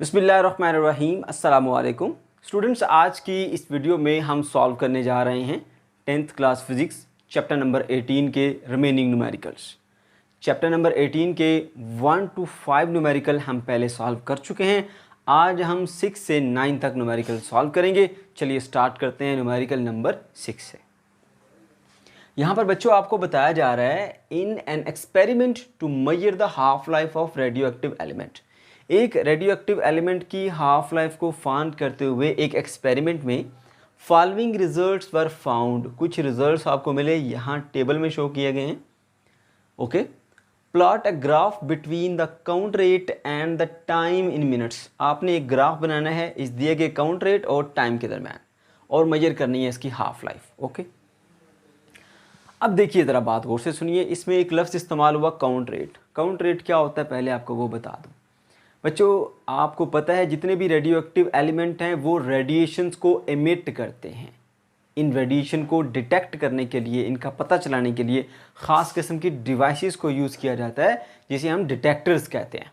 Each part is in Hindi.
बिस्मिल्लाहिर्रहमानिर्रहीम अस्सलाम वालेकुम स्टूडेंट्स। आज की इस वीडियो में हम सॉल्व करने जा रहे हैं 10th class physics chapter number 18 के रिमेनिंग न्यूमेरिकल्स। चैप्टर नंबर 18 के 1 to 5 न्यूमेरिकल हम पहले सॉल्व कर चुके हैं। आज हम 6 से 9 तक न्यूमेरिकल सॉल्व करेंगे। चलिए स्टार्ट करते हैं न्यूमेरिकल नंबर 6 से। यहाँ पर बच्चों आपको बताया जा रहा है in an experiment to measure the half life of radio active element. एक रेडियो एक्टिव एलिमेंट की हाफ लाइफ को फाइंड करते हुए एक एक्सपेरिमेंट में फॉलोइंग रिजल्ट्स वर फाउंड। कुछ रिजल्ट्स आपको मिले, यहाँ टेबल में शो किए गए हैं। Okay, plot a graph between the count rate and the time in minutes. आपने एक ग्राफ बनाना है इस दिए गए काउंट रेट और टाइम के दरम्यान और मेजर करनी है इसकी हाफ लाइफ। ओके, अब देखिए ज़रा बात गौर से सुनिए। इसमें एक लफ्ज़ इस्तेमाल हुआ काउंट रेट। काउंट रेट क्या होता है पहले आपको वो बता दूं। बच्चों आपको पता है जितने भी रेडियो एक्टिव एलिमेंट हैं वो रेडिएशंस को एमिट करते हैं। इन रेडिएशन को डिटेक्ट करने के लिए, इनका पता चलाने के लिए ख़ास किस्म की डिवाइसेस को यूज़ किया जाता है जिसे हम डिटेक्टर्स कहते हैं।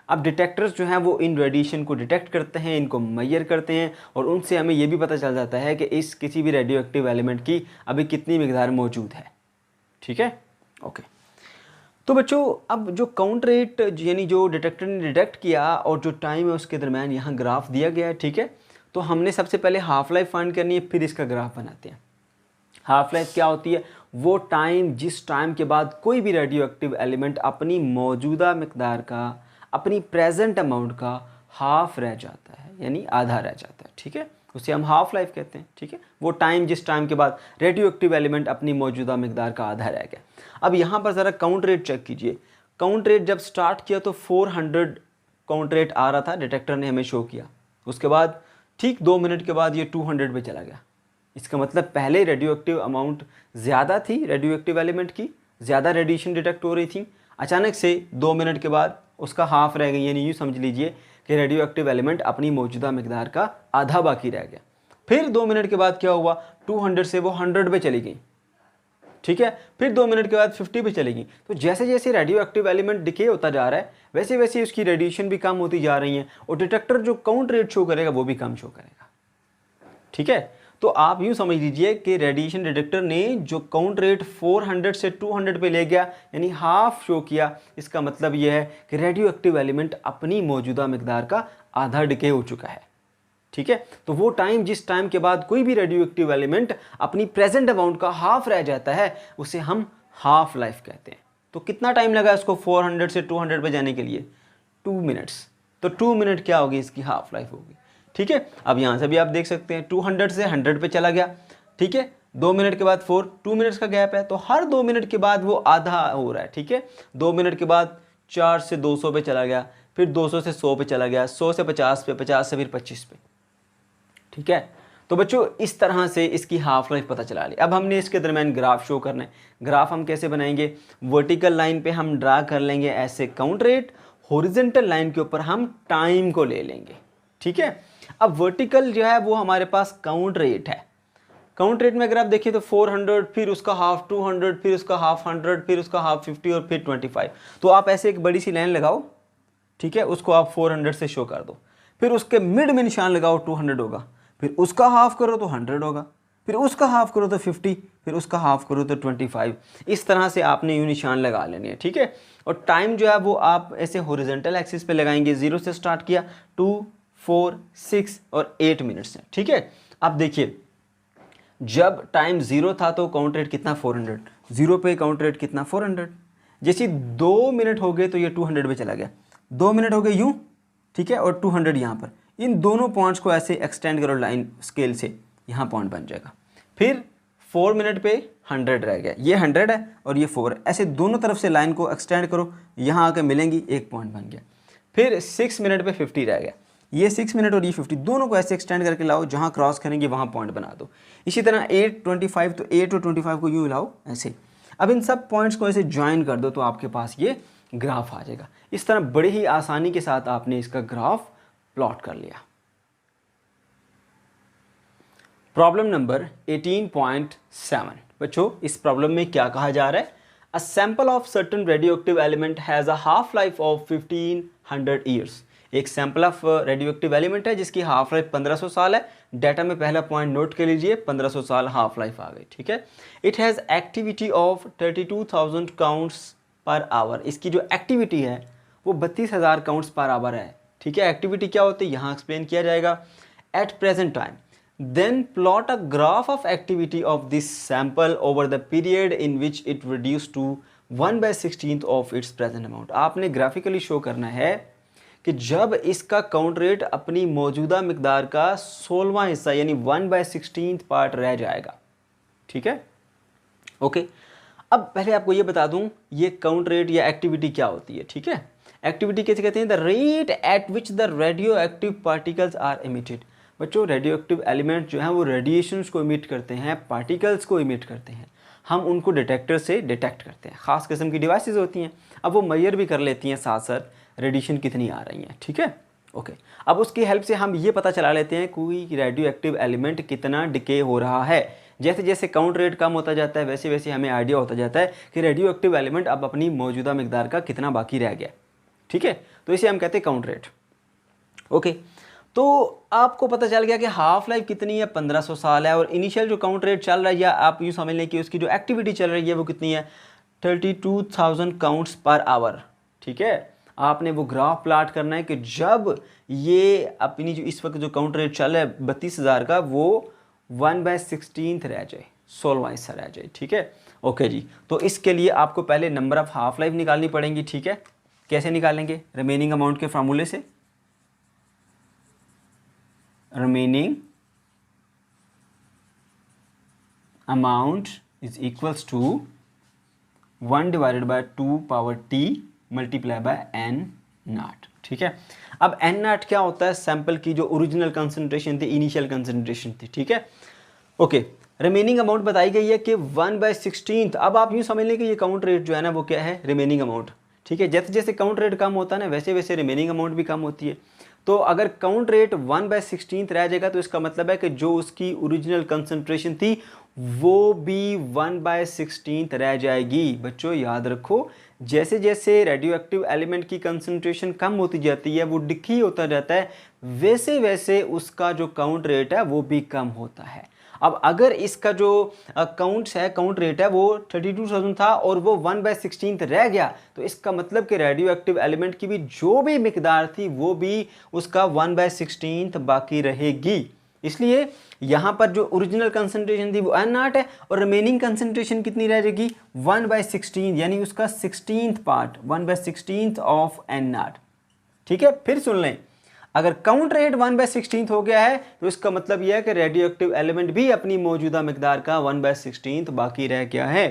अब डिटेक्टर्स जो हैं वो इन रेडिएशन को डिटेक्ट करते हैं, इनको मेजर करते हैं और उनसे हमें ये भी पता चल जाता है कि इस किसी भी रेडियो एक्टिव एलिमेंट की अभी कितनी मिकदार मौजूद है। ठीक है, ओके। तो बच्चों अब जो काउंट रेट यानी जो डिटेक्टर ने डिटेक्ट किया और जो टाइम है उसके दरम्यान यहाँ ग्राफ दिया गया है। ठीक है, तो हमने सबसे पहले हाफ लाइफ फाइंड करनी है, फिर इसका ग्राफ बनाते हैं। हाफ लाइफ क्या होती है? वो टाइम जिस टाइम के बाद कोई भी रेडियो एक्टिव एलिमेंट अपनी मौजूदा मिकदार का, अपनी प्रेजेंट अमाउंट का हाफ रह जाता है, यानी आधा रह जाता है। ठीक है, उसे हम हाफ लाइफ कहते हैं। ठीक है, वो टाइम जिस टाइम के बाद रेडियो एक्टिव एलिमेंट अपनी मौजूदा मिकदार का आधा रह गया। अब यहाँ पर ज़रा काउंट रेट चेक कीजिए। काउंट रेट जब स्टार्ट किया तो 400 काउंट रेट आ रहा था, डिटेक्टर ने हमें शो किया। उसके बाद ठीक 2 मिनट के बाद ये 200 पे चला गया। इसका मतलब पहले रेडियो एक्टिव अमाउंट ज़्यादा थी, रेडियो एक्टिव एलिमेंट की ज़्यादा रेडिएशन डिटेक्ट हो रही थी। अचानक से 2 मिनट के बाद उसका हाफ रह गई, यानी यूँ समझ लीजिए कि रेडियो एक्टिव एलिमेंट अपनी मौजूदा मिकदार का आधा बाकी रह गया। फिर 2 मिनट के बाद क्या हुआ? 200 से वो 100 पे चली गई। ठीक है, फिर 2 मिनट के बाद 50 पे चलेगी। तो जैसे जैसे रेडियो एक्टिव एलिमेंट डिके होता जा रहा है वैसे वैसे उसकी रेडिएशन भी कम होती जा रही है और डिटेक्टर जो काउंट रेट शो करेगा वो भी कम शो करेगा। ठीक है, तो आप यूँ समझ लीजिए कि रेडिएशन डिटेक्टर ने जो काउंट रेट 400 से 200 पे ले गया, यानी हाफ शो किया। इसका मतलब यह है कि रेडियो एक्टिव एलिमेंट अपनी मौजूदा मिकदार का आधा डिके हो चुका है। ठीक है, तो वो टाइम जिस टाइम के बाद कोई भी रेडियो एक्टिव एलिमेंट अपनी प्रेजेंट अमाउंट का हाफ रह जाता है उसे हम हाफ लाइफ कहते हैं। तो कितना टाइम लगा इसको 400 से 200 पे जाने के लिए? 2 मिनट्स। तो 2 मिनट क्या होगी? इसकी हाफ लाइफ होगी। ठीक है, अब यहाँ से भी आप देख सकते हैं 200 से 100 पे चला गया। ठीक है, 2 मिनट के बाद 2 मिनट्स का गैप है, तो हर 2 मिनट के बाद वो आधा हो रहा है। ठीक है, 2 मिनट के बाद 4 से 200 पे चला गया, फिर 200 से 100 पे चला गया, 100 से 50 पे, 50 से फिर 25 पे। ठीक है, तो बच्चों इस तरह से इसकी हाफ लाइफ पता चला ली। अब हमने इसके दरम्यान ग्राफ शो करना है। ग्राफ हम कैसे बनाएंगे? वर्टिकल लाइन पे हम ड्रा कर लेंगे ऐसे काउंट रेट, हॉरिजॉन्टल लाइन के ऊपर हम टाइम को ले लेंगे। ठीक है, अब वर्टिकल जो है वो हमारे पास काउंट रेट है। काउंट रेट में अगर आप देखिए तो 400, फिर उसका हाफ 200, फिर उसका हाफ 100, फिर उसका हाफ 50 और फिर 25। तो आप ऐसे एक बड़ी सी लाइन लगाओ। ठीक है, उसको आप 400 से शो कर दो, फिर उसके मिड में निशान लगाओ 200 होगा, फिर उसका हाफ करो तो 100 होगा, फिर उसका हाफ करो तो 50, फिर उसका हाफ करो तो 25। इस तरह से आपने यूँ निशान लगा लेने हैं। ठीक है, और टाइम जो है वो आप ऐसे हॉरिजॉन्टल एक्सिस पे लगाएंगे। 0 से स्टार्ट किया, 2, 4, 6 और 8 मिनट्स हैं। ठीक है, अब देखिए जब टाइम 0 था तो काउंट रेट कितना? 400। 0 पे काउंट रेट कितना? 400। जैसे 2 मिनट हो गए तो ये 200 पे चला गया। 2 मिनट हो गए यूँ, ठीक है, और 200 यहाँ पर। इन दोनों पॉइंट्स को ऐसे एक्सटेंड करो लाइन स्केल से, यहाँ पॉइंट बन जाएगा। फिर 4 मिनट पे 100 रह गया, ये 100 है और ये 4 है। ऐसे दोनों तरफ से लाइन को एक्सटेंड करो, यहाँ आकर मिलेंगी, एक पॉइंट बन गया। फिर 6 मिनट पे 50 रह गया, ये 6 मिनट और ये 50, दोनों को ऐसे एक्सटेंड करके लाओ, जहाँ क्रॉस करेंगे वहाँ पॉइंट बना दो। इसी तरह 8, 25, तो 8 और 25 को यूँ लाओ ऐसे। अब इन सब पॉइंट्स को ऐसे ज्वाइन कर दो तो आपके पास ये ग्राफ आ जाएगा। इस तरह बड़े ही आसानी के साथ आपने इसका ग्राफ प्लॉट कर लिया। Problem number 18.7। बच्चों इस प्रॉब्लम में क्या कहा जा रहा है? A sample of certain radioactive element has a half life of 1500 years. एक sample of radio active element है जिसकी हाफ लाइफ 1500 साल है। डाटा में पहला पॉइंट नोट कर लीजिए, 1500 साल हाफ लाइफ आ गई, ठीक है। It has activity of 32,000 counts per hour. इसकी जो एक्टिविटी है वो 32,000 काउंट्स पर आवर है, ठीक है। एक्टिविटी क्या होती है यहाँ एक्सप्लेन किया जाएगा। At present time then plot a graph of activity of this sample over the period in which it reduced to 1/16 of its present amount। आपने ग्राफिकली शो करना है कि जब इसका काउंट रेट अपनी मौजूदा मिकदार का 16वां हिस्सा यानी 1/16 पार्ट रह जाएगा, ठीक है। ओके, अब पहले आपको ये बता दूं ये काउंट रेट या एक्टिविटी क्या होती है, ठीक है। एक्टिविटी कैसे कहते हैं? The rate at which the radioactive particles are emitted. बच्चों रेडियो एक्टिव एलिमेंट जो है वो रेडिएशंस को इमिट करते हैं, पार्टिकल्स को इमिट करते हैं। हम उनको डिटेक्टर से डिटेक्ट करते हैं, ख़ास किस्म की डिवाइसेस होती हैं। अब वो मेजर भी कर लेती हैं साथ साथ रेडिएशन कितनी आ रही हैं, ठीक है। ओके, अब उसकी हेल्प से हम ये पता चला लेते हैं कोई रेडियो एक्टिव एलिमेंट कितना डिके हो रहा है। जैसे जैसे काउंट रेट कम होता जाता है वैसे वैसे हमें आइडिया होता जाता है कि रेडियो एक्टिव एलिमेंट अब अपनी मौजूदा मिकदार का कितना बाकी रह गया, ठीक है। तो इसे हम कहते हैं काउंट रेट। ओके, तो आपको पता चल गया कि हाफ लाइफ कितनी है, 1500 साल है। और इनिशियल जो काउंट रेट चल रहा है या आप यूँ समझ लें कि उसकी जो एक्टिविटी चल रही है वो कितनी है, 32,000 काउंट्स पर आवर, ठीक है। आपने वो ग्राफ प्लाट करना है कि जब ये अपनी जो इस वक्त जो काउंट रेट चल रहा है 32,000 का वो 1/16 रह जाए, 16वां हिस्सा रह जाए, ठीक है। ओके जी, तो इसके लिए आपको पहले नंबर ऑफ हाफ लाइफ निकालनी पड़ेंगी, ठीक है। कैसे निकालेंगे? रिमेनिंग अमाउंट के फार्मूले से। remaining amount is equals to 1 divided by 2 power t multiply by n naught, ठीक है। अब n naught क्या होता है? सैंपल की जो ओरिजिनल कंसंट्रेशन थी, इनिशियल कंसंट्रेशन थी, ठीक है। ओके, रिमेनिंग अमाउंट बताई गई है कि 1/16। अब आप यूँ समझ लें कि ये काउंट रेट जो है ना वो क्या है, रिमेनिंग अमाउंट, ठीक है। जैसे जैसे काउंट रेट कम होता है ना वैसे वैसे रिमेनिंग अमाउंट भी कम होती है। तो अगर काउंट रेट 1/16 रह जाएगा तो इसका मतलब है कि जो उसकी ओरिजिनल कंसंट्रेशन थी वो भी 1/16 रह जाएगी। बच्चों याद रखो, जैसे जैसे रेडियो एक्टिव एलिमेंट की कंसंट्रेशन कम होती जाती है, वो डिक्री होता जाता है, वैसे वैसे उसका जो काउंट रेट है वो भी कम होता है। अब अगर इसका जो काउंट रेट है वो 32,000 था और वो 1/16 रह गया तो इसका मतलब कि रेडियो एक्टिव एलिमेंट की भी जो भी मिकदार थी वो भी उसका 1/16 बाकी रहेगी। इसलिए यहाँ पर जो ओरिजिनल कंसंट्रेशन थी वो n naught है और रिमेनिंग कंसंट्रेशन कितनी रह जाएगी, 1/16, यानी उसका 16th part, 1/16 of n naught, ठीक है। फिर सुन लें, अगर काउंट रेट 1/16 हो गया है तो इसका मतलब यह है कि रेडियो एक्टिव एलिमेंट भी अपनी मौजूदा मिकदार का 1/16 बाकी रह गया है,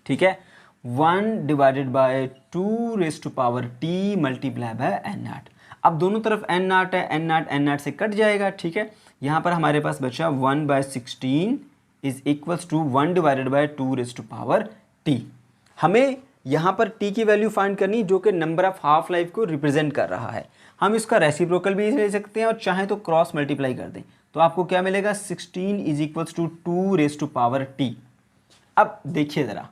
ठीक है। 1 divided by 2 raise to power t multiply by n naught। अब दोनों तरफ n naught है, n naught से कट जाएगा, ठीक है। यहाँ पर हमारे पास बचा 1/16 is equals to 1 divided by 2 raise to power t। हमें यहाँ पर t की वैल्यू फाइंड करनी जो कि नंबर ऑफ हाफ लाइफ को रिप्रेजेंट कर रहा है। हम इसका रेसिप्रोकल भी ले सकते हैं और चाहें तो क्रॉस मल्टीप्लाई कर दें, तो आपको क्या मिलेगा, 16 is equals to 2 raise to power t। अब देखिए ज़रा,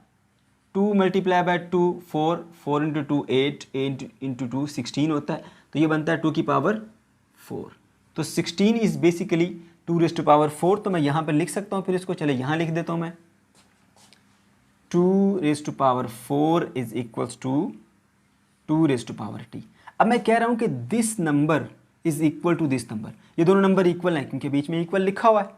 2 मल्टीप्लाई बाय 2 4, 4 इंटू 2 8, 8 इंटू 2 16 होता है, तो ये बनता है 2 की पावर 4। तो 16 is basically 2 raise to power 4। तो मैं यहाँ पर लिख सकता हूँ, फिर इसको चले यहाँ लिख देता हूँ मैं, 2 raise to power 4 is equals to 2 raise to power t। अब मैं कह रहा हूँ कि this number is equal to this number, ये दोनों नंबर इक्वल हैं क्योंकि बीच में इक्वल लिखा हुआ है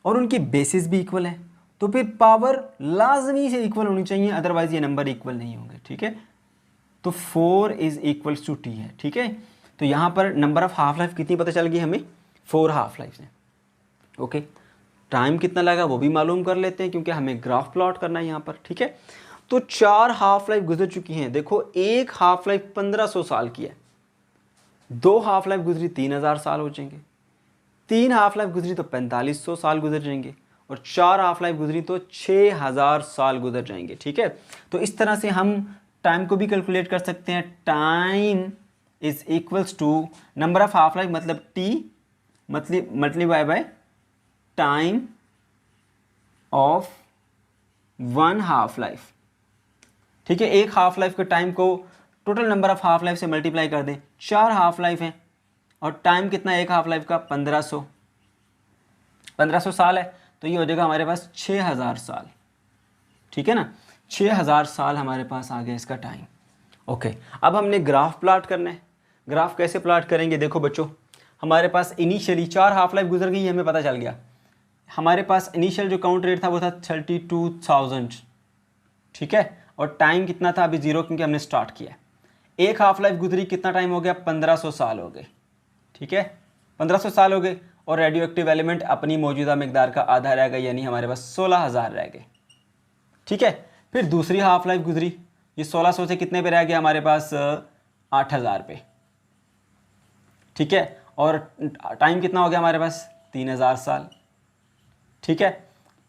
और उनकी बेसिस भी इक्वल है, तो फिर पावर लाजमी से इक्वल होनी चाहिए, अदरवाइज ये नंबर इक्वल नहीं होंगे, ठीक है। तो 4 इज इक्वल्स टू t है, ठीक है। तो यहाँ पर नंबर ऑफ हाफ लाइफ कितनी पता चल गई हमें, 4 हाफ लाइफ है। ओके, टाइम कितना लगा वो भी मालूम कर लेते हैं क्योंकि हमें ग्राफ प्लॉट करना है यहाँ पर, ठीक है। तो 4 हाफ लाइफ गुजर चुकी हैं। देखो, एक हाफ लाइफ 1500 साल की है, 2 हाफ लाइफ गुजरी 3000 साल हो जाएंगे, 3 हाफ लाइफ गुजरी तो 4500 साल गुजर जाएंगे और 4 हाफ लाइफ गुजरी तो 6000 साल गुजर जाएंगे, ठीक है। तो इस तरह से हम टाइम को भी कैलकुलेट कर सकते हैं। Time is equals to number of half life मतलब t multiply by time of 1 half life, ठीक है। एक हाफ लाइफ के टाइम को total number of half life से मल्टीप्लाई कर दें, 4 हाफ लाइफ हैं और टाइम कितना एक हाफ लाइफ का 1500 साल है, तो ये हो जाएगा हमारे पास 6000 साल। ठीक है ना, 6000 साल हमारे पास आ गया इसका टाइम। ओके, अब हमने ग्राफ प्लॉट करना है। ग्राफ कैसे प्लॉट करेंगे, देखो बच्चों हमारे पास इनिशियली 4 हाफ लाइफ गुजर गई, हमें पता चल गया। हमारे पास इनिशियल जो काउंट रेट था वो था 32,000, ठीक है, और टाइम कितना था अभी 0 क्योंकि हमने स्टार्ट किया। एक हाफ लाइफ गुजरी, कितना टाइम हो गया, 1500 साल हो गए। ठीक है, 1500 साल हो गए और रेडियो एक्टिव एलिमेंट अपनी मौजूदा मिकदार का आधा रह गया, यानी हमारे पास 16,000 रह गए। ठीक है, फिर दूसरी हाफ लाइफ गुजरी, ये 1600 से कितने पे रह गया हमारे पास 8000 पे। ठीक है, और टाइम कितना हो गया हमारे पास 3000 साल। ठीक है,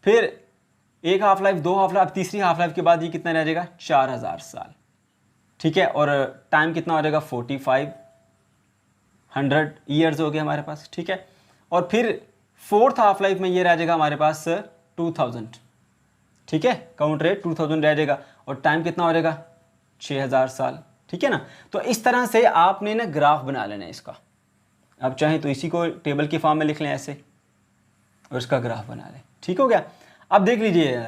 फिर एक हाफ लाइफ, 2 हाफ लाइफ, तीसरी हाफ लाइफ के बाद ये कितना रह जाएगा 4000 साल। ठीक है, और टाइम कितना हो जाएगा 4500 ईयर्स हो गए हमारे पास। ठीक है, और फिर फोर्थ हाफ लाइफ में ये रह जाएगा हमारे पास 2000। ठीक है, काउंट रेट 2000 रह जाएगा और टाइम कितना हो जाएगा 6000 साल। ठीक है ना, तो इस तरह से आपने ना ग्राफ बना लेना है इसका। आप चाहें तो इसी को टेबल की फॉर्म में लिख लें ऐसे और इसका ग्राफ बना लें। ठीक हो गया। अब देख लीजिए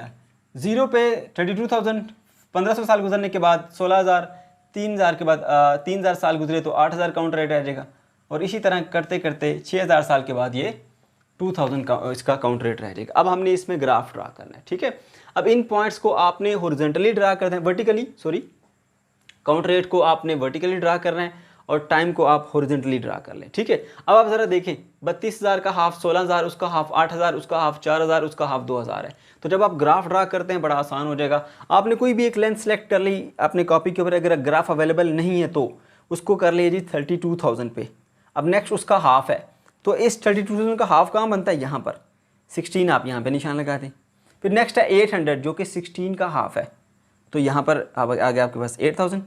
0 पे 32,000, 1500 साल गुजरने के बाद 16,000, 3,000 के बाद 3,000 साल गुजरे तो 8,000 काउंट रेट आ जाएगा, और इसी तरह करते करते 6,000 साल के बाद ये 2000 का इसका काउंट रेट रह जाएगा। अब हमने इसमें ग्राफ ड्रा करना है। ठीक है, अब इन पॉइंट्स को आपने हॉरिजॉन्टली ड्रा करना है, वर्टिकली सॉरी, काउंट रेट को आपने वर्टिकली ड्रा करना है और टाइम को आप हॉरिजॉन्टली ड्रा कर लें। ठीक है, अब आप ज़रा देखें 32,000 का हाफ 16,000, उसका हाफ 8,000, उसका हाफ 4,000, उसका हाफ 2,000 है। तो जब आप ग्राफ ड्रा करते हैं बड़ा आसान हो जाएगा। आपने कोई भी एक लेंथ सेलेक्ट कर ली अपने कॉपी के ऊपर, अगर ग्राफ अवेलेबल नहीं है तो उसको कर लीजिए 32,000 पे। अब नेक्स्ट उसका हाफ है, तो इस 32,000 का हाफ कहाँ बनता है, यहाँ पर 16, आप यहाँ पे निशान लगा दें। फिर नेक्स्ट है 800 जो कि 16 का हाफ है, तो यहाँ पर आ गया आपके पास 8000।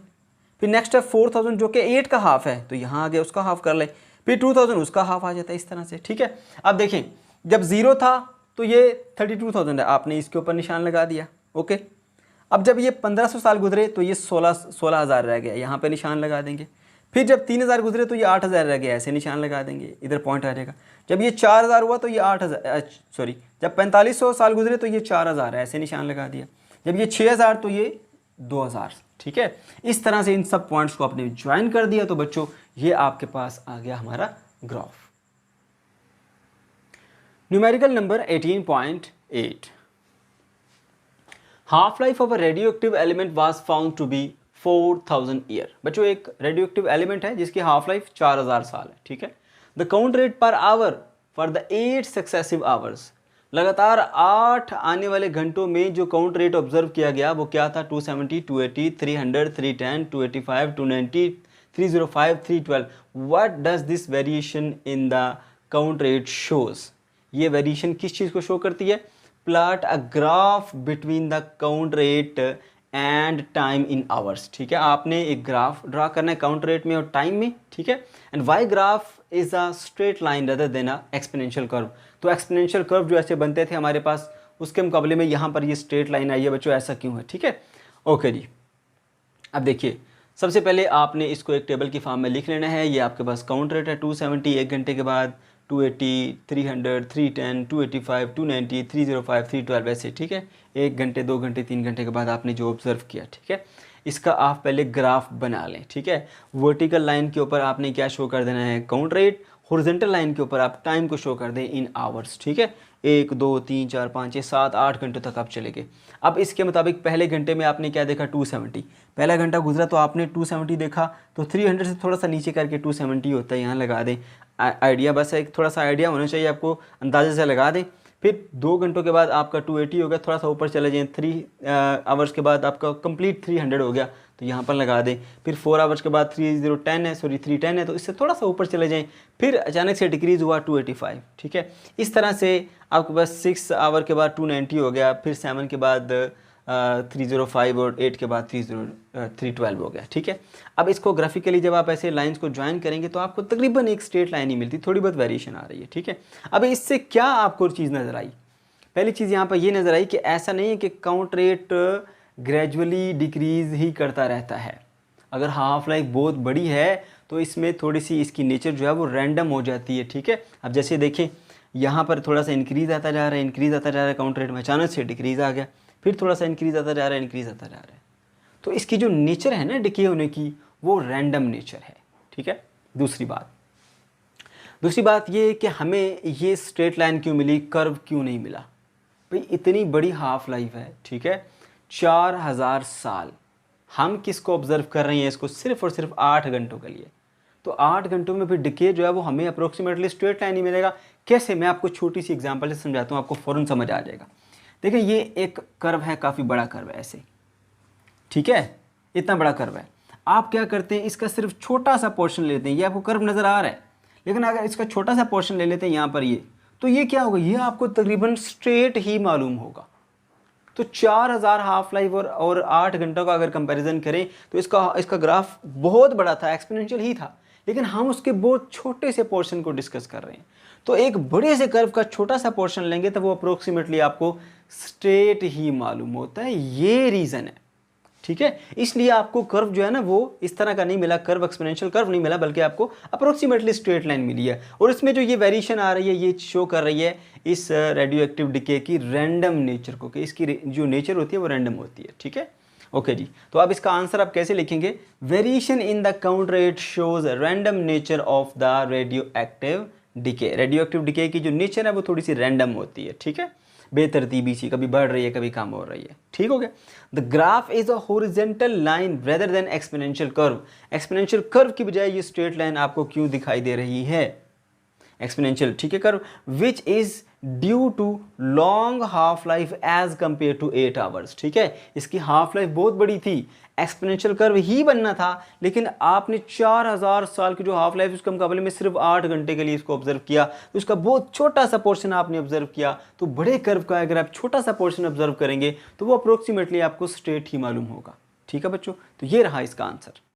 फिर नेक्स्ट है 4000 जो कि 8 का हाफ है, तो यहाँ आ गया उसका हाफ कर ले। फिर 2000 उसका हाफ आ जाता है इस तरह से। ठीक है, अब देखें जब 0 था तो ये 32,000 है, आपने इसके ऊपर निशान लगा दिया। ओके, अब जब ये 1500 साल गुजरे तो ये 16,000 रह गया, यहाँ पे निशान लगा देंगे। फिर जब 3000 गुजरे तो ये 8000 रह गया, ऐसे निशान लगा देंगे, इधर पॉइंट आ जाएगा। जब ये 4000 हुआ तो ये 8000, सॉरी जब 4500 साल गुजरे तो ये 4000 है, ऐसे निशान लगा दिया। जब ये 6000 तो ये 2000। ठीक है, इस तरह से इन सब पॉइंट्स को आपने ज्वाइन कर दिया तो बच्चों ये आपके पास आ गया हमारा graph. Numerical number 18.8, half life of a radio active element was found to be 4000 year. बच्चों एक रेडियो एक्टिव एलिमेंट है जिसकी हाफ लाइफ 4000 साल है। ठीक है, the count rate per hour for the 8 successive hours, लगातार 8 आने वाले घंटों में जो काउंट रेट ऑब्जर्व किया गया वो क्या था, 270, 280, 300, 310, 285, 290, 305, 312। What does this variation in the count rate shows, ये वेरिएशन किस चीज़ को शो करती है, plot a graph between the count rate and time in hours. ठीक है, आपने एक ग्राफ ड्रा करना है काउंट रेट में और टाइम में। ठीक है, and Y graph is a straight line rather than an exponential curve. तो एक्सपोनेंशियल कर्व जो ऐसे बनते थे हमारे पास, उसके मुकाबले में यहाँ पर ये स्ट्रेट लाइन आई है बच्चों, ऐसा क्यों है। ठीक है, ओके जी। अब देखिए सबसे पहले आपने इसको एक टेबल की फॉर्म में लिख लेना है। ये आपके पास काउंट रेट है 270, 1 घंटे के बाद 280, 300, 310, 285, 290, 305, 312 ऐसे। ठीक है, 1 घंटे, 2 घंटे, 3 घंटे के बाद आपने जो ऑब्जर्व किया। ठीक है, इसका आप पहले ग्राफ बना लें। ठीक है, वर्टिकल लाइन के ऊपर आपने क्या शो कर देना है, काउंट रेट। हॉरिजॉन्टल लाइन के ऊपर आप टाइम को शो कर दें इन आवर्स। ठीक है, 1, 2, 3, 4, 5, 6, 7, 8 घंटों तक आप चले गए। अब इसके मुताबिक पहले घंटे में आपने क्या देखा, 270। पहला घंटा गुजरा तो आपने 270 देखा, तो 300 से थोड़ा सा नीचे करके 270 होता है, यहाँ लगा दें। आइडिया बस एक थोड़ा सा आइडिया होना चाहिए आपको, अंदाजे से लगा दें। फिर 2 घंटों के बाद आपका 280 हो गया, थोड़ा सा ऊपर चले जाएँ। 3 आवर्स के बाद आपका कंप्लीट 300 हो गया, तो यहाँ पर लगा दें। फिर 4 आवर्स के बाद 310 है, सॉरी 310 है, तो इससे थोड़ा सा ऊपर चले जाएँ। फिर अचानक से डिक्रीज़ हुआ 285। ठीक है, इस तरह से आपके पास 6 आवर के बाद 290 हो गया, फिर 7 के बाद 305 और 8 के बाद 312 हो गया। ठीक है, अब इसको ग्राफिकली जब आप ऐसे लाइंस को ज्वाइन करेंगे तो आपको तकरीबन एक स्ट्रेट लाइन ही मिलती, थोड़ी बहुत वेरिएशन आ रही है। ठीक है, अब इससे क्या आपको चीज़ नज़र आई, पहली चीज़ यहाँ पर ये नज़र आई कि ऐसा नहीं है कि काउंट रेट ग्रेजुअली डिक्रीज़ ही करता रहता है। अगर हाफ लाइफ बहुत बड़ी है तो इसमें थोड़ी सी इसकी नेचर जो है वो रैंडम हो जाती है, ठीक है। अब जैसे देखिए यहाँ पर थोड़ा सा इंक्रीज़ आता जा रहा है, इंक्रीज़ आता जा रहा है काउंट रेट में, अचानक से डिक्रीज़ आ गया, फिर थोड़ा सा इंक्रीज़ आता जा रहा है, इंक्रीज़ आता जा रहा है। तो इसकी जो नेचर है ना डिके होने की, वो रैंडम नेचर है, ठीक है। दूसरी बात ये कि हमें ये स्ट्रेट लाइन क्यों मिली, कर्व क्यों नहीं मिला। भाई इतनी बड़ी हाफ लाइफ है, ठीक है, 4000 साल। हम किसको ऑब्जर्व कर रहे हैं, इसको सिर्फ और सिर्फ 8 घंटों के लिए। तो 8 घंटों में फिर डिके जो है वो हमें अप्रोक्सीमेटली स्ट्रेट लाइन ही मिलेगा। कैसे, मैं आपको छोटी सी एग्जांपल से समझाता हूँ, आपको फ़ौरन समझ आ जाएगा। देखिए ये एक कर्व है, काफ़ी बड़ा कर्व है ऐसे, ठीक है, इतना बड़ा कर्व है। आप क्या करते हैं, इसका सिर्फ छोटा सा पोर्शन लेते हैं, ये आपको कर्व नज़र आ रहा है, लेकिन अगर इसका छोटा सा पोर्शन ले लेते हैं यहाँ पर ये, तो ये क्या होगा, ये आपको तकरीबन स्ट्रेट ही मालूम होगा। तो 4000 हाफ लाइफ और 8 घंटों का अगर कंपैरिजन करें तो इसका ग्राफ बहुत बड़ा था, एक्सपोनेंशियल ही था, लेकिन हम उसके बहुत छोटे से पोर्शन को डिस्कस कर रहे हैं। तो एक बड़े से कर्व का छोटा सा पोर्शन लेंगे तो वो अप्रोक्सीमेटली आपको स्ट्रेट ही मालूम होता है, ये रीज़न है, ठीक है। इसलिए आपको कर्व जो है ना वो इस तरह का नहीं मिला, कर्व एक्सपोनेंशियल कर्व नहीं मिला, बल्कि आपको अप्रोक्सीमेटली स्ट्रेट लाइन मिली है। और इसमें जो ये वेरिएशन आ रही है ये शो कर रही है इस रेडियो एक्टिव डिके की रैंडम नेचर को, कि इसकी जो नेचर होती है वो रैंडम होती है, ठीक है। ओके जी, तो अब इसका आंसर आप कैसे लिखेंगे, variation in the count rate shows random nature of the radio active decay. Radio active decay की जो नेचर है वो थोड़ी सी रैंडम होती है, ठीक है, बेतरतीबी सी, कभी बढ़ रही है कभी कम हो रही है, ठीक हो गया। The graph is a horizontal line rather than exponential curve. Exponential curve की बजाय ये स्ट्रेट लाइन आपको क्यों दिखाई दे रही है, एक्सपोनेंशियल, ठीक है, curve, which is due to long half life as compare to 8 hours, ठीक है। इसकी हाफ लाइफ बहुत बड़ी थी, एक्सपोनेंशियल कर्व ही बनना था, लेकिन आपने 4000 साल की जो हाफ लाइफ उसके मुकाबले में सिर्फ 8 घंटे के लिए इसको ऑब्जर्व किया, तो इसका बहुत छोटा सा पोर्शन आपने ऑब्जर्व किया। तो बड़े कर्व का अगर आप छोटा सा पोर्शन ऑब्जर्व करेंगे तो वो अप्रोक्सीमेटली आपको स्ट्रेट ही मालूम होगा, ठीक है बच्चों। तो ये रहा इसका आंसर।